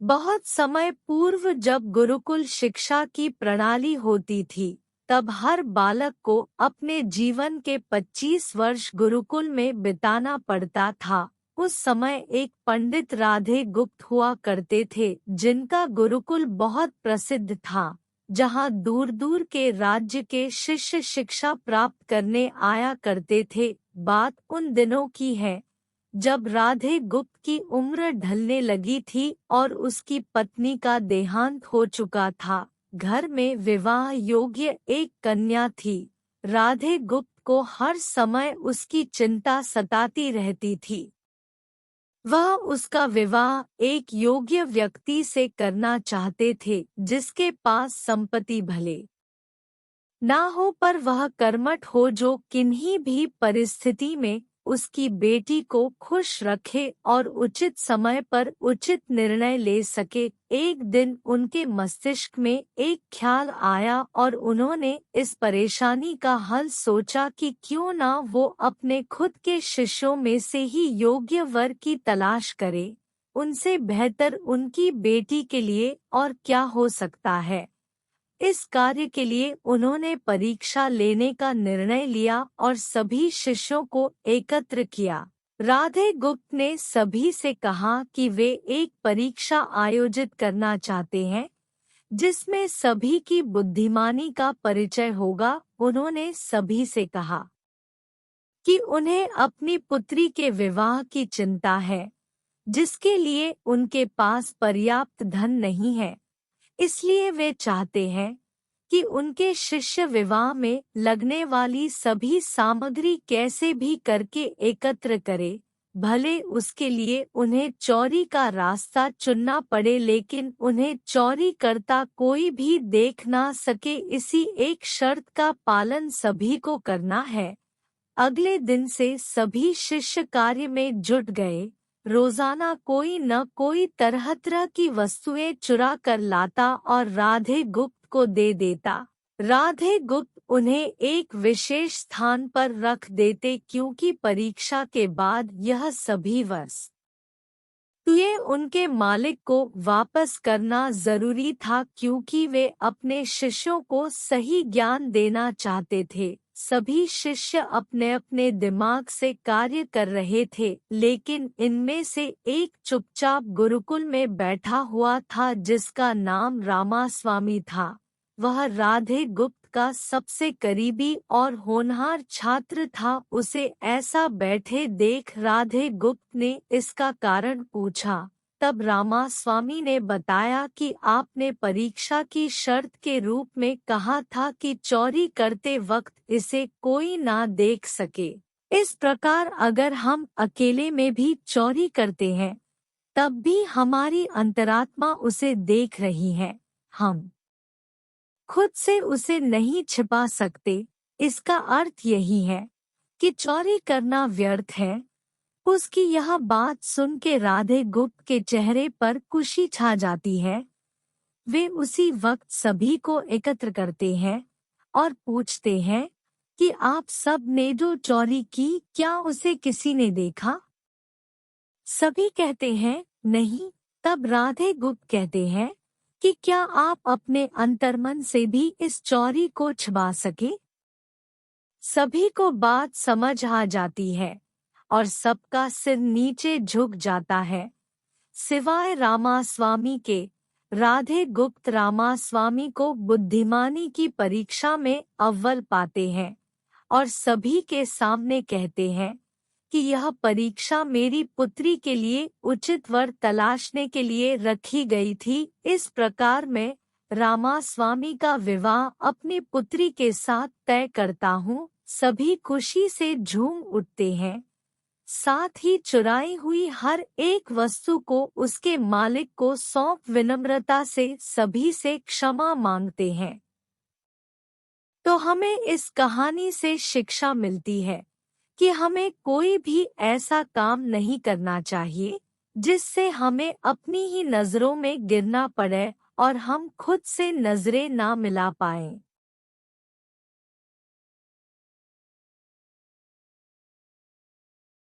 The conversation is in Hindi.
बहुत समय पूर्व जब गुरुकुल शिक्षा की प्रणाली होती थी, तब हर बालक को अपने जीवन के 25 वर्ष गुरुकुल में बिताना पड़ता था। उस समय एक पंडित राधे गुप्त हुआ करते थे, जिनका गुरुकुल बहुत प्रसिद्ध था, जहाँ दूर दूर के राज्य के शिष्य शिक्षा प्राप्त करने आया करते थे। बात उन दिनों की है जब राधे गुप्त की उम्र ढलने लगी थी और उसकी पत्नी का देहांत हो चुका था। घर में विवाह योग्य एक कन्या थी। राधे गुप्त को हर समय उसकी चिंता सताती रहती थी। वह उसका विवाह एक योग्य व्यक्ति से करना चाहते थे, जिसके पास संपत्ति भले ना हो पर वह कर्मठ हो, जो किन्हीं भी परिस्थिति में उसकी बेटी को खुश रखे और उचित समय पर उचित निर्णय ले सके। एक दिन उनके मस्तिष्क में एक ख्याल आया और उन्होंने इस परेशानी का हल सोचा कि क्यों ना वो अपने खुद के शिष्यों में से ही योग्य वर की तलाश करे। उनसे बेहतर उनकी बेटी के लिए और क्या हो सकता है। इस कार्य के लिए उन्होंने परीक्षा लेने का निर्णय लिया और सभी शिष्यों को एकत्र किया। राधे गुप्त ने सभी से कहा कि वे एक परीक्षा आयोजित करना चाहते हैं, जिसमें सभी की बुद्धिमानी का परिचय होगा। उन्होंने सभी से कहा कि उन्हें अपनी पुत्री के विवाह की चिंता है, जिसके लिए उनके पास पर्याप्त धन नहीं है। इसलिए वे चाहते हैं कि उनके शिष्य विवाह में लगने वाली सभी सामग्री कैसे भी करके एकत्र करे, भले उसके लिए उन्हें चोरी का रास्ता चुनना पड़े, लेकिन उन्हें चोरी करता कोई भी देख ना सके। इसी एक शर्त का पालन सभी को करना है। अगले दिन से सभी शिष्य कार्य में जुट गए। रोजाना कोई न कोई तरह तरह की वस्तुएं चुरा कर लाता और राधे गुप्त को दे देता। राधे गुप्त उन्हें एक विशेष स्थान पर रख देते, क्योंकि परीक्षा के बाद यह सभी वस्तुएं उनके मालिक को वापस करना जरूरी था, क्योंकि वे अपने शिष्यों को सही ज्ञान देना चाहते थे। सभी शिष्य अपने अपने दिमाग से कार्य कर रहे थे, लेकिन इनमें से एक चुपचाप गुरुकुल में बैठा हुआ था, जिसका नाम रामास्वामी था। वह राधे गुप्त का सबसे करीबी और होनहार छात्र था। उसे ऐसा बैठे देख राधे गुप्त ने इसका कारण पूछा। तब रामास्वामी ने बताया कि आपने परीक्षा की शर्त के रूप में कहा था कि चोरी करते वक्त इसे कोई ना देख सके। इस प्रकार अगर हम अकेले में भी चोरी करते हैं, तब भी हमारी अंतरात्मा उसे देख रही है। हम खुद से उसे नहीं छिपा सकते। इसका अर्थ यही है कि चोरी करना व्यर्थ है। उसकी यह बात सुन के राधे गुप्त के चेहरे पर खुशी छा जाती है। वे उसी वक्त सभी को एकत्र करते हैं और पूछते हैं कि आप सब ने जो चोरी की, क्या उसे किसी ने देखा? सभी कहते हैं नहीं। तब राधे गुप्त कहते हैं कि क्या आप अपने अंतर्मन से भी इस चोरी को छिपा सके? सभी को बात समझ आ जाती है और सबका सिर नीचे झुक जाता है, सिवाय रामास्वामी के। राधे गुप्त रामास्वामी को बुद्धिमानी की परीक्षा में अव्वल पाते हैं और सभी के सामने कहते हैं कि यह परीक्षा मेरी पुत्री के लिए उचित वर तलाशने के लिए रखी गई थी। इस प्रकार मैं रामास्वामी का विवाह अपनी पुत्री के साथ तय करता हूँ। सभी खुशी से झूम उठते हैं, साथ ही चुराई हुई हर एक वस्तु को उसके मालिक को सौंप विनम्रता से सभी से क्षमा मांगते हैं। तो हमें इस कहानी से शिक्षा मिलती है कि हमें कोई भी ऐसा काम नहीं करना चाहिए जिससे हमें अपनी ही नजरों में गिरना पड़े और हम खुद से नजरें ना मिला पाएं।